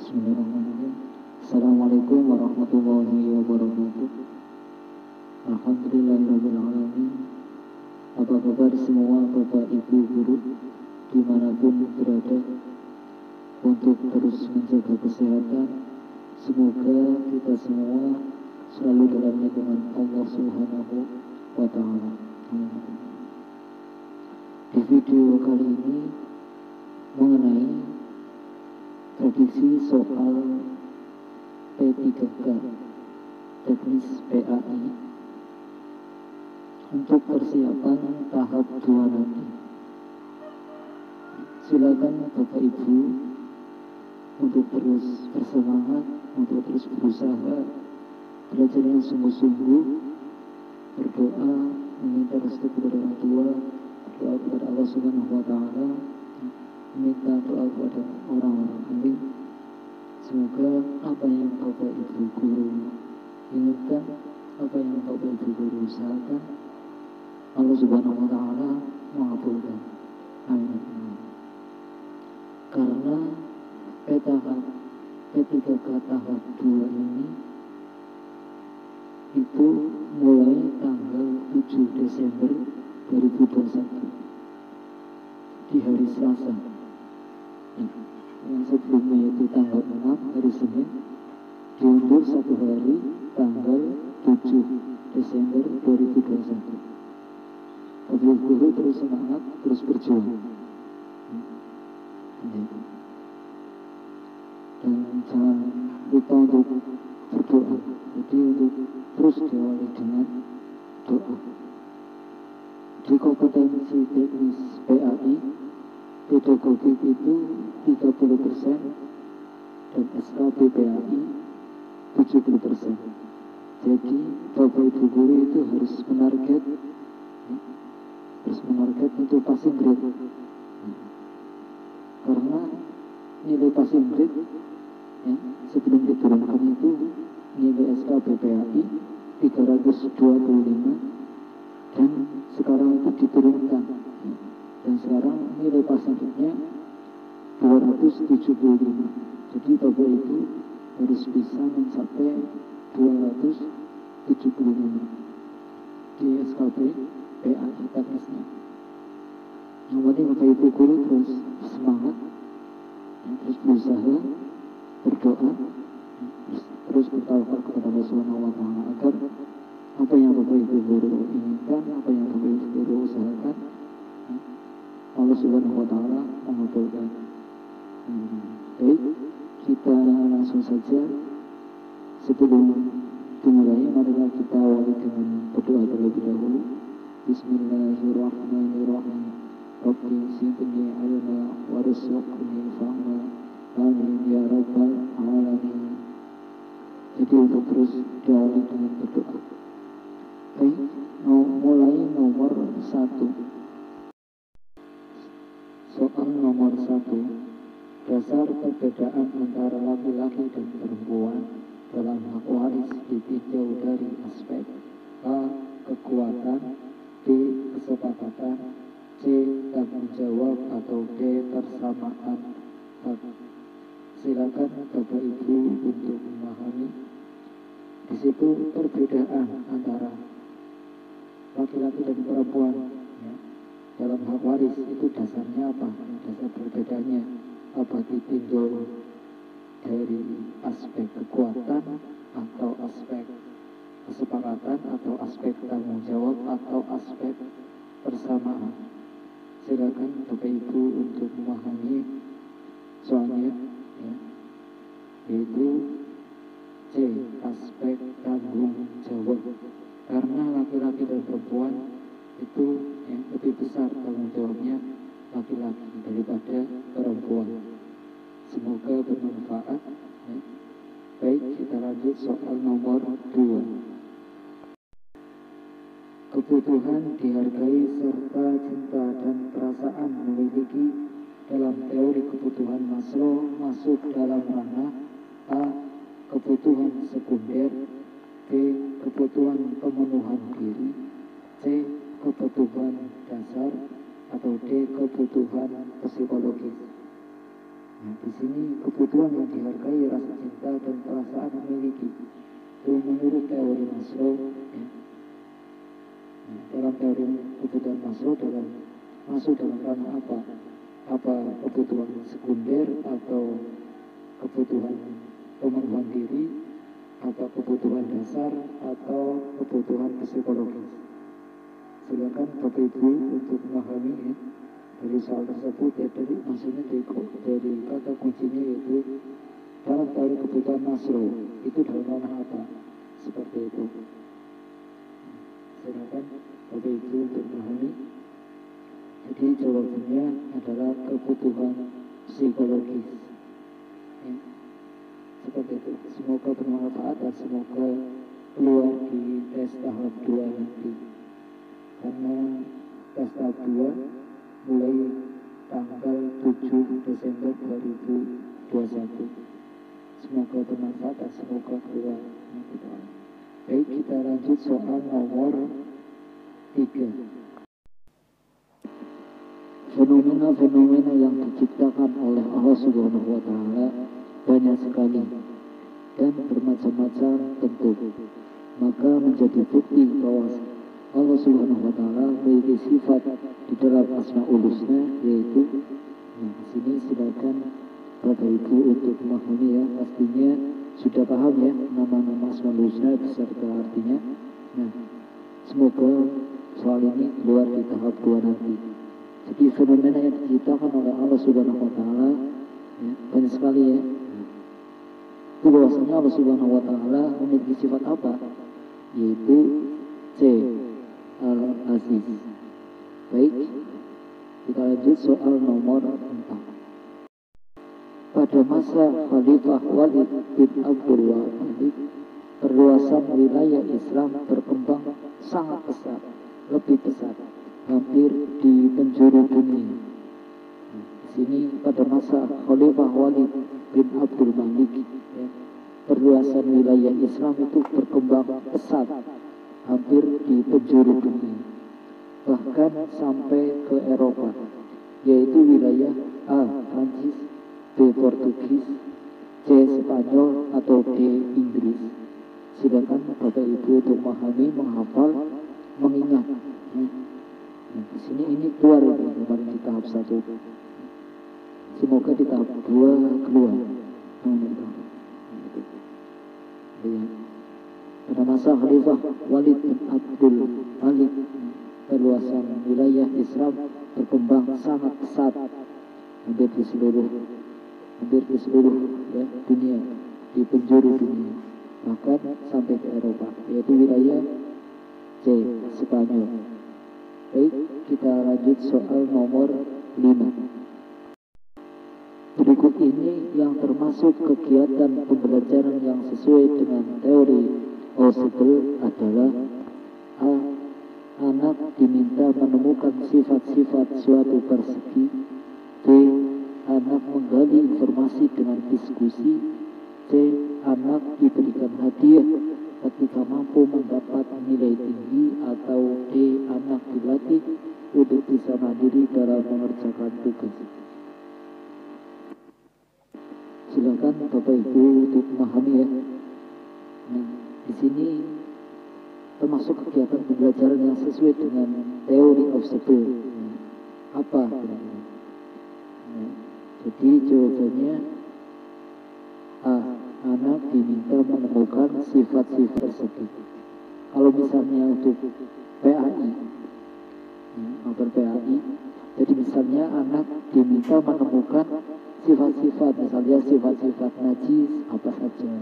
Bismillahirrahmanirrahim. Assalamualaikum warahmatullahi wabarakatuh. Alhamdulillahirrahmanirrahim. Apa kabar semua Bapak Ibu Guru dimanapun berada, untuk terus menjaga kesehatan. Semoga kita semua selalu dalam lindungan Allah Subhanahu wa Ta'ala. Di video kali ini mengenai prediksi soal P3K teknis PAI untuk persiapan tahap 2 nanti. Silakan Bapak Ibu untuk terus bersemangat, untuk terus berusaha, belajar yang sungguh-sungguh, berdoa, meminta restu kepada orang tua, berdoa kepada Allah Subhanahu wa Ta'ala, meminta doa kepada orang-orang. Amin. Semoga apa yang Bapak Ibu Guru inginkan, apa yang Bapak Ibu Guru usahakan, Allah Subhanahu wa Ta'ala mengabulkan. Amin. Karena P3K tahap 2 ini itu mulai tanggal 7 Desember 2021 di hari Selasa. Yang sebelumnya itu tanggal 6 hari Senin, diundur 1 hari tanggal 7 Desember 2021. Bapak Guru terus semangat, terus berjuang. Dan jangan lupa untuk berdoa. Jadi untuk terus diawali dengan doa. Di kompetensi teknis PAI, pedagogik itu 30% dan SKB PAI 70%. Jadi Bapak Ibu Guru itu harus menarget untuk passing grade. Karena nilai passing grade sebelum diturunkan itu nilai SKB PAI 325 dan sekarang itu diturunkan, dan sekarang nilai passing grade-nya 275. Jadi Bapak Ibu harus bisa mencapai 275 di SKB PAI teknisnya. Yang penting Bapak Ibu Guru terus semangat, terus berusaha, berdoa, terus bertawakal kepada Allah Subhanahu wa Ta'ala agar apa yang Bapak Ibu Guru inginkan, apa yang Bapak Ibu Guru usahakan, Allah Subhanahu wa Ta'ala mengabulkan. Baik, kita langsung saja. Sebelum dimulai, marilah kita awali dengan berdoa terlebih dahulu. Bismillahirrahmanirrahim. Rabbi zidni ilma warzuqni fahma. Amin ya rabbal alamin. Jadi untuk terus diawali dengan berdoa. Baik, mulai nomor 1. Soal nomor 1. Dasar perbedaan antara laki-laki dan perempuan dalam hak waris ditinjau dari aspek A. Kekuatan, B. Kesepakatan, C. Tanggung jawab, atau D. Persamaan hak. Silakan Bapak Ibu untuk memahami. Di situ perbedaan antara laki-laki dan perempuan dalam hak waris itu dasarnya apa? Dasar perbedaannya apa? Ditinjau dari aspek kekuatan, atau aspek kesepakatan, atau aspek tanggung jawab, atau aspek persamaan. Silakan Bapak Ibu untuk memahami soalnya, yaitu C. Aspek tanggung jawab. Karena laki-laki dan perempuan itu lebih besar tanggung jawabnya laki-laki daripada perempuan. Semoga bermanfaat. Baik, kita lanjut soal nomor 2. Kebutuhan dihargai serta cinta dan perasaan memiliki dalam teori kebutuhan Maslow masuk dalam ranah A. Kebutuhan sekunder, B. Kebutuhan pemenuhan diri, C. Kebutuhan dasar, atau D. Kebutuhan psikologis. Nah, di sini kebutuhan yang dihargai, rasa cinta dan perasaan memiliki. Itu menurut teori Maslow. Ya. Nah, dalam teori kebutuhan Maslow masuk dalam ranah apa? Apa kebutuhan sekunder atau kebutuhan pemenuhan diri, apa kebutuhan dasar atau kebutuhan psikologis. Silakan Bapak Ibu untuk memahami ya, dari soal tersebut ya, dari maksudnya dari kata kuncinya yaitu dalam teori kebutuhan Maslow itu dalam ranah apa? Seperti itu. Silakan Bapak Ibu untuk memahami. Jadi jawabannya adalah kebutuhan psikologis. Ya. Seperti itu. Semoga bermanfaat dan semoga keluar di tes tahap 2 nanti. Karena tes tahap 2 mulai tanggal 7 Desember 2021. Semoga bermanfaat dan semoga keluar. Baik, kita lanjut soal nomor 3. Fenomena-fenomena yang diciptakan oleh Allah Subhanahu wa Ta'ala banyak sekali dan bermacam-macam bentuk. Maka menjadi bukti bahwa Allah Subhanahu wa Ta'ala memiliki sifat di dalam Asmaul Husna, yaitu di sini silakan Bapak Ibu untuk memahami ya, pastinya sudah paham ya nama-nama Asmaul Husna beserta artinya. Nah, semoga soal ini keluar di tahap 2 nanti. Jadi fenomena yang diciptakan oleh Allah Subhanahu wa Ta'ala ya, banyak sekali ya. Itu bahwasanya Allah Subhanahu wa Ta'ala memiliki sifat apa? Yaitu C, Al-Aziz. Baik, kita lanjut soal nomor 4. Pada masa Khalifah Walid bin Abdul Wahid, perluasan wilayah Islam berkembang sangat pesat, lebih pesat, hampir di penjuru dunia. Di sini pada masa Khalifah Walid bin Abdul Malik, ya, perluasan wilayah Islam itu berkembang pesat, hampir di penjuru dunia, bahkan sampai ke Eropa, yaitu wilayah A. Prancis, B. Portugis, C. Spanyol atau D. Inggris. Silakan Bapak Ibu untuk memahami, menghafal, mengingat. Ya. Nah, di sini ini keluar ya, kemarin di tahap 1. Semoga di tahap 2 keluar. Ya. Pada masa Khalifah Walid bin Abdul Malik, perluasan wilayah Islam berkembang sangat pesat, hampir di seluruh ya, dunia, di penjuru dunia, bahkan sampai ke Eropa, yaitu wilayah C. Spanyol. Baik, kita lanjut soal nomor 5. Berikut ini yang termasuk kegiatan pembelajaran yang sesuai dengan teori Ausubel adalah A. Anak diminta menemukan sifat-sifat suatu persegi. B. Anak menggali informasi dengan diskusi. C. Anak diberikan hadiah ketika mampu mendapat nilai tinggi. Atau D. Anak dilatih untuk bisa mandiri dalam mengerjakan tugas. Silakan Bapak Ibu untuk memahami ya. Nah, di sini termasuk kegiatan pembelajaran yang sesuai dengan teori Ausubel. Apa? Nah, jadi jawabannya A. Anak diminta menemukan sifat-sifat tersebut. Kalau misalnya untuk PAI, nomor PAI, jadi misalnya anak diminta menemukan sifat-sifat, misalnya sifat-sifat najis apa saja,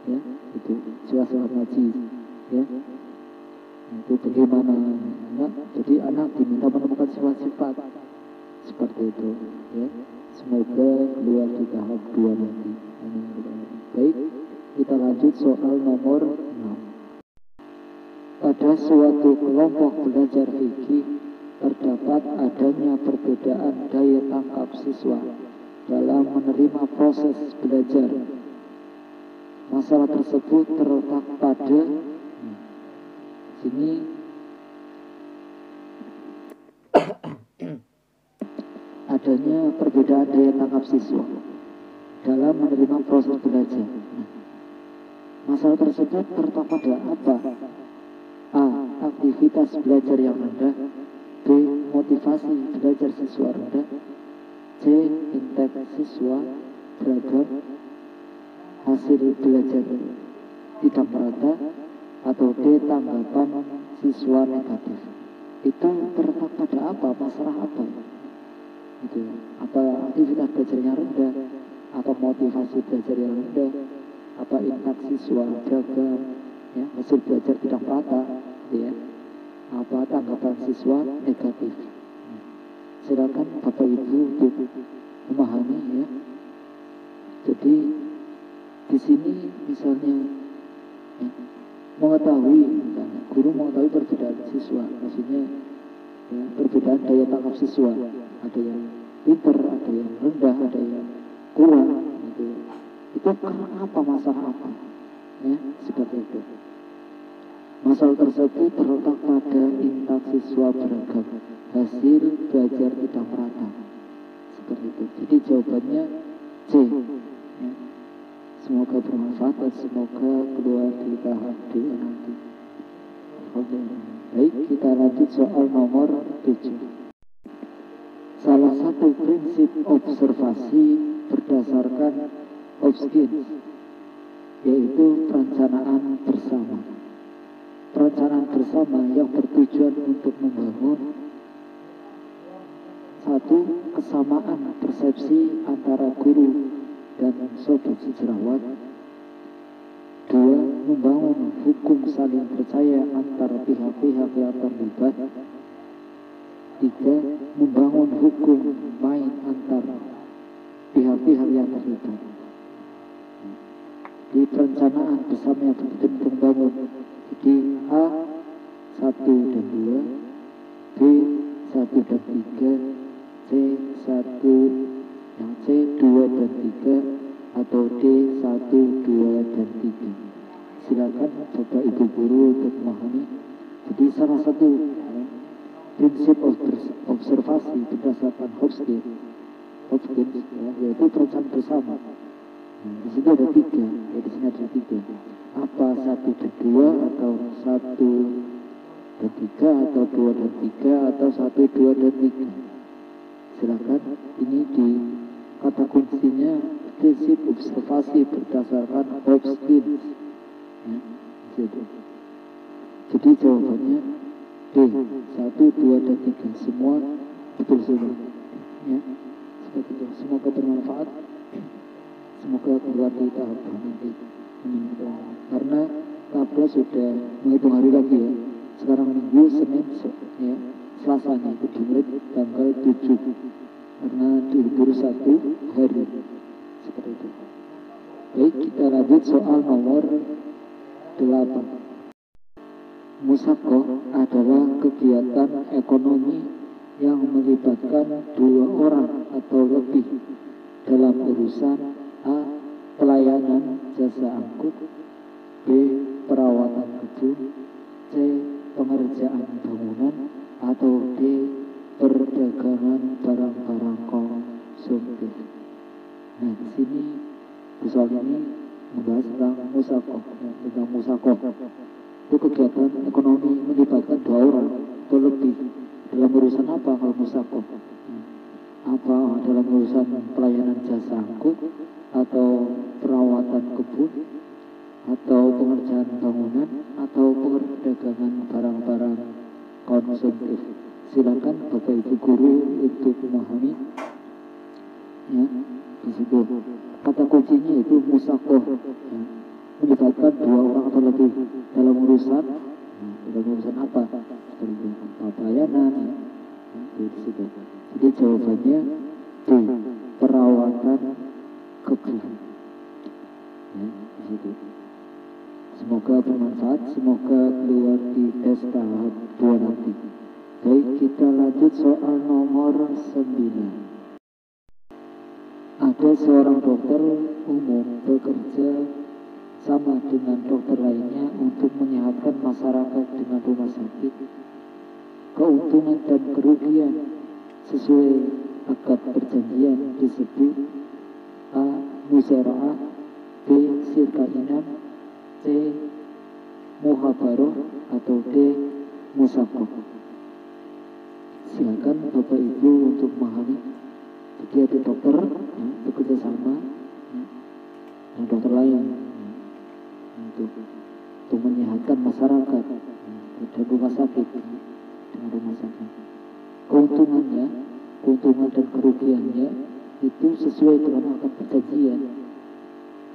ya, itu sifat-sifat najis, ya, itu bagaimana, ya? Jadi anak diminta menemukan sifat-sifat seperti itu, ya. Semoga keluar di tahap 2 nanti. Baik, kita lanjut soal nomor 6. Pada suatu kelompok belajar fikih terdapat adanya perbedaan daya tangkap siswa dalam menerima proses belajar. Masalah tersebut terletak pada sini ada adanya perbedaan daya tangkap siswa dalam menerima proses belajar. Masalah tersebut terletak pada apa? A. Aktivitas belajar yang rendah. B. Motivasi belajar siswa rendah. C. Intake siswa beragam. Hasil belajar tidak merata. Atau D. Tanggapan siswa negatif. Itu terletak pada apa? Masalah apa? Gitu. Apa aktivitas belajarnya rendah? Apa motivasi belajar yang rendah? Apa intake siswa beragam? Ya, hasil belajar tidak merata. Ya. Apa tanggapan siswa negatif? Silakan Bapak Ibu untuk memahami ya. Jadi di sini misalnya ya, mengetahui, misalnya, guru mengetahui perbedaan siswa, maksudnya ya, perbedaan daya tangkap siswa, ada yang pinter, ada yang rendah, ada yang kurang, gitu. Itu karena apa, masalah apa? Ya, seperti itu. Masalah tersebut terletak pada intake siswa beragam, hasil belajar tidak merata, seperti itu. Jadi jawabannya C. Ya. Semoga bermanfaat dan semoga keluar di tahap D nanti. Baik, kita lanjut soal nomor 7. Salah satu prinsip observasi berdasarkan Hopkins, yaitu perencanaan bersama. Perencanaan bersama yang bertujuan untuk membangun satu, kesamaan persepsi antara guru dan sobat sejawat. Dua, membangun hukum saling percaya antara pihak-pihak yang terlibat. Tiga, membangun hukum main antara pihak-pihak yang terlibat. Di perencanaan bersama yang bertujuan untuk membangun, jadi A 1 dan 2, B 1 dan 3, C 1, yang C 2 dan 3, atau D 1, 2 dan 3. Silakan Bapak Ibu guru untuk memahami. Jadi salah satu prinsip observasi berdasarkan Hopkins ya, yaitu perencanaan bersama. Di sini ada 3, ya, di sini ada 3. Apa 1 dan 2, atau 1 dan 3, atau 2 dan 3, atau 1, 2 dan 3. Silakan, ini di kata kuncinya prinsip observasi berdasarkan Hopkins. Ya, jadi jawabannya D 1, 2 dan 3 semua betul semua. Ya, seperti itu. Semoga bermanfaat. Semoga keluar di tahap nanti. Karena tabel sudah menghitung hari lagi ya. Sekarang Minggu, Senin, ya, Selasanya itu dimulai tanggal 7. Karena diburu 1 hari. Seperti itu. Baik, kita lanjut soal nomor 8. Musyawarah adalah kegiatan ekonomi yang melibatkan 2 orang atau lebih dalam urusan A. Pelayanan jasa angkut, B. Perawatan kebun, C. Pengerjaan bangunan, atau D. Perdagangan barang-barang konsumtif. Nah, di sini di soal ini membahas tentang musyawarah. Itu kegiatan ekonomi melibatkan 2 orang atau lebih dalam urusan apa kalau musyawarah? Apa dalam urusan pelayanan jasa angkut, atau perawatan kebun, atau pengerjaan bangunan, atau perdagangan barang-barang konsumtif. Silakan Bapak Ibu guru untuk memahami. Ya, di situ kata kuncinya itu musyawarah. Ya, melibatkan 2 orang atau lebih dalam urusan apa? Seperti apa pelayanan. Ya, di situ. Jadi jawabannya D. Perawatan kebun. Ya, di situ. Semoga bermanfaat, semoga keluar di tes tahap 2 nanti. Baik, kita lanjut soal nomor 9. Ada seorang dokter umum bekerja sama dengan dokter lainnya untuk menyehatkan masyarakat dengan rumah sakit. Keuntungan dan kerugian sesuai akad perjanjian disebut A. Musyawarah, B. Sirkainan, C. Muhabaroh, atau D. Musakoh. Silakan Bapak Ibu untuk memahami. Jadi ada dokter bekerja sama dengan dokter lain untuk menyehatkan masyarakat dan rumah sakit dengan rumah sakit. Keuntungan dan kerugiannya itu sesuai dengan akad perjanjian,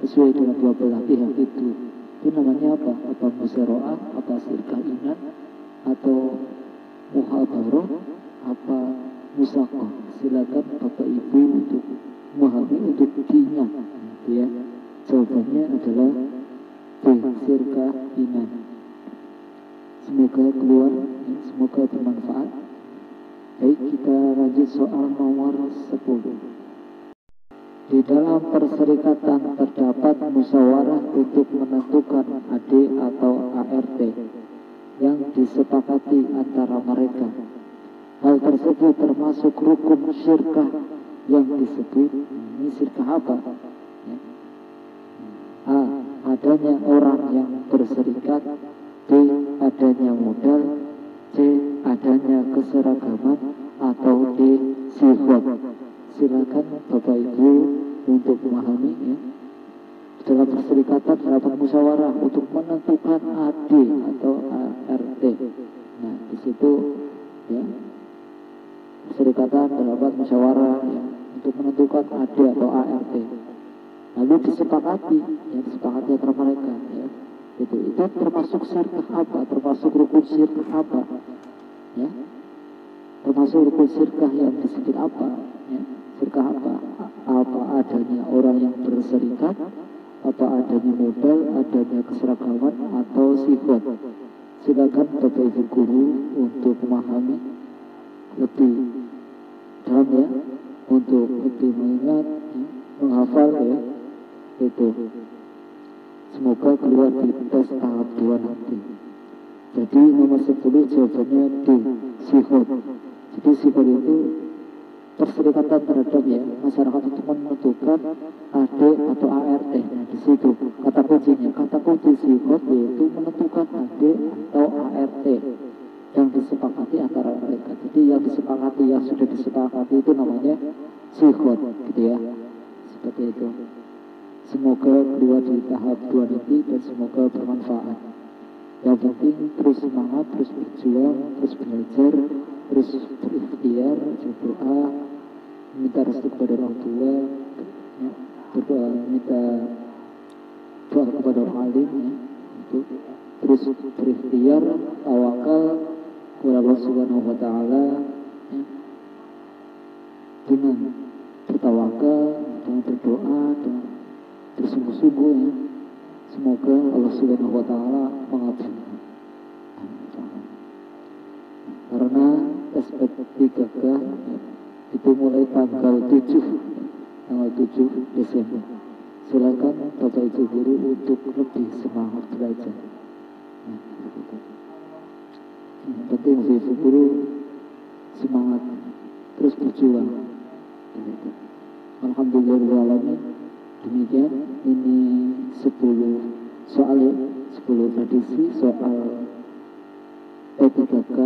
sesuai dengan dua belah pihak itu. Itu namanya apa? Apa musyawarah, apa sirkainan, atau muhabaroh, apa musakoh. Silakan Bapak Ibu untuk memahami, untuk diingat. Ya, jawabannya adalah B. Sirkainan. Semoga keluar, semoga bermanfaat. Baik, kita lanjut soal nomor 10. Di dalam perserikatan terdapat musyawarah untuk menentukan AD atau ART yang disepakati antara mereka. Hal tersebut termasuk rukun syirkah yang disebut, ini syirkah apa? Ya. A. Adanya orang yang berserikat, B. Adanya modal, C. Adanya keseragaman, atau D. sihwat. Silakan Bapak Ibu untuk memahami. Ya. Dalam perserikatan terdapat musyawarah untuk menentukan AD atau ART. Nah, di situ ya, perserikatan terdapat musyawarah ya, untuk menentukan AD atau ART. Lalu disepakati antara mereka. Ya. Itu termasuk syirkah apa? Termasuk rukun syirkah apa? Ya. Termasuk rukun syirkah yang disebut apa? Ya. Syirkah apa? Apa adanya orang yang berserikat, apa adanya modal, adanya keseragaman, atau sihwat. Silakan Bapak Ibu guru untuk memahami lebih dalam ya, untuk lebih mengingat, ya, menghafal ya, itu. Semoga keluar di tes tahap 2 nanti. Jadi nomor 10 jawabannya D. Sihwat. Jadi sihwat itu perserikatan terhadap ya masyarakat untuk menentukan AD atau ART. Nah, di situ kata kuncinya, kata kunci sihwat yaitu menentukan AD atau ART yang disepakati antara mereka. Jadi yang disepakati, yang sudah disepakati itu namanya sihwat, gitu ya. Seperti itu. Semoga keluar di tahap 2 nanti dan semoga bermanfaat. Yang penting terus semangat, terus berjuang, terus belajar, terus berikhtiar, berdoa, minta restu kepada orang tua, ya, berdoa, minta doa kepada orang alim, ya, itu terus berikhtiar, tawakal kepada Allah Subhanahu Wa Taala, ya, dengan bertawakal, dengan berdoa, dengan bersungguh-sungguh, ya. Semoga Allah Subhanahu Wa Taala mengabulkan. Karena SPT3K itu mulai tanggal 7 Desember. Silakan Bapak Ibu guru untuk lebih semangat belajar. Yang penting Bapak Ibu guru semangat terus berjuang. Alhamdulillahirrahmanirrahim. Demikian ini 10 soal ya, 10 tradisi soal P3K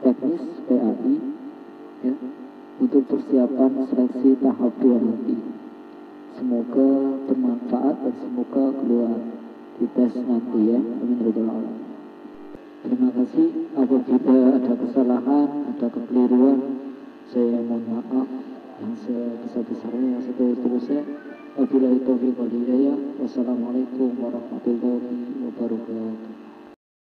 teknis PAI ya, untuk persiapan seleksi tahap 2 nanti. Semoga bermanfaat dan semoga keluar di tes nanti ya. Amin ya rabbal alamin. Terima kasih. Apabila ada kesalahan, ada kekeliruan, saya mohon maaf yang sebesar-besarnya, yang setulus-tulusnya. Wabillahi taufiq wal hidayah. Wassalamualaikum warahmatullahi wabarakatuh.